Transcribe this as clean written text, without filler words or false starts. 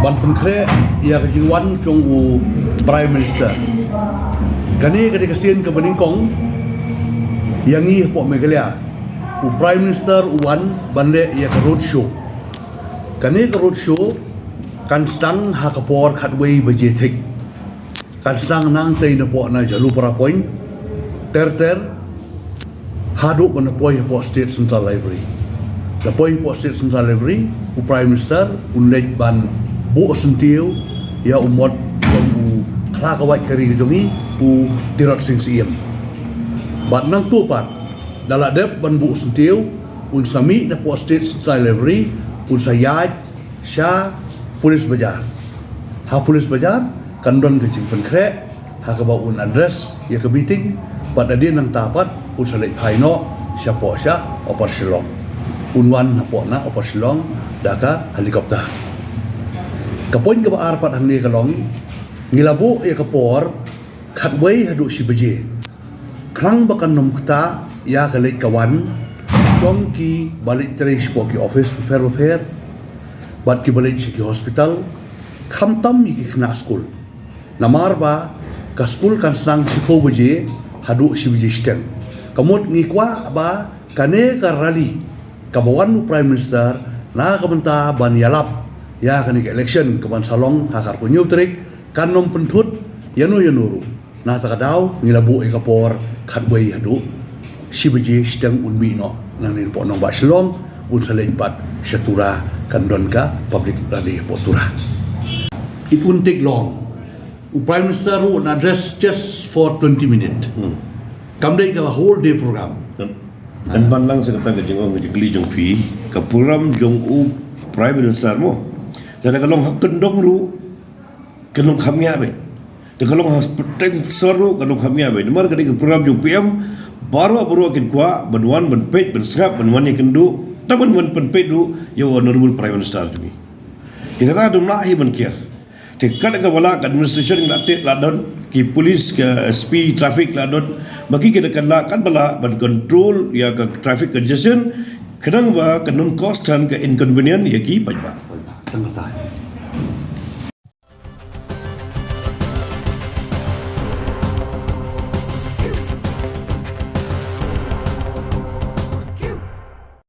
ban penkre ya kejiwan chung u Prime Minister kani kasian ke beningkong yang i po megalia u Prime Minister uwan bande ya ke road show kani ke road show kan stang ha kapor khatwei bajetek kan stang nang tei na po na jalu para point ter haduk mana poi po State Central Library la poi po State Central Library u Prime Minister unlej ban bu sentiu ya umot u klakawat kari jongi u tirot sing siem bat nang tupat dala dep ban bu sentiu un sami na po State Central Library un sayaj sya polis bajar ha polis bajar kandon ke jing penkre ha ka ba un address ya ke meeting bat adin nang tapat un salai haino sya po sya opar silong unwan na po na opar silong daka helikopter kapoin ka ba arpat hangni kalong ngilabu ya kapor khatwei hadu si beje krang bakan nom kta ya kalik kawan chongki balik tres po ki office prepare bat ki balik ki hospital khamtam ki khna school namar ba ka school kan sang si po beje hadu si beje steng kamut ni kwa ba kane ka rally kabawan Prime Minister na kamenta ban yalap ya kani ke election kaban salong hakar punyo trik kanom pentut yanu na takadaw ngilabu e kapor khatwei hadu sibeje sedang unbi no nang nin po nong ba silong un saleng pat syatura kandon ka public rally potura it won't take long Prime Minister would address just for 20 minutes kamdai ka whole day program kan ban lang sa katang jong jigli jong pi ka program jong u Prime Minister mo dan kalau hak kendong ru kalau kami abe dan kalau hak peteng soru kalau kami abe nomor kali program jong PM baru akin kuah banwan banpet banserap banwan yang kendu taman ban banpet du yo honorable Prime Minister tu ni kita tak ada nak ban kier dekat ke wala administration ngate ladon ki polis ke SP traffic ladon bagi kita kan bala ban control ya ke traffic congestion kadang ba kanun cost dan ke inconvenient ya ki pajba tengah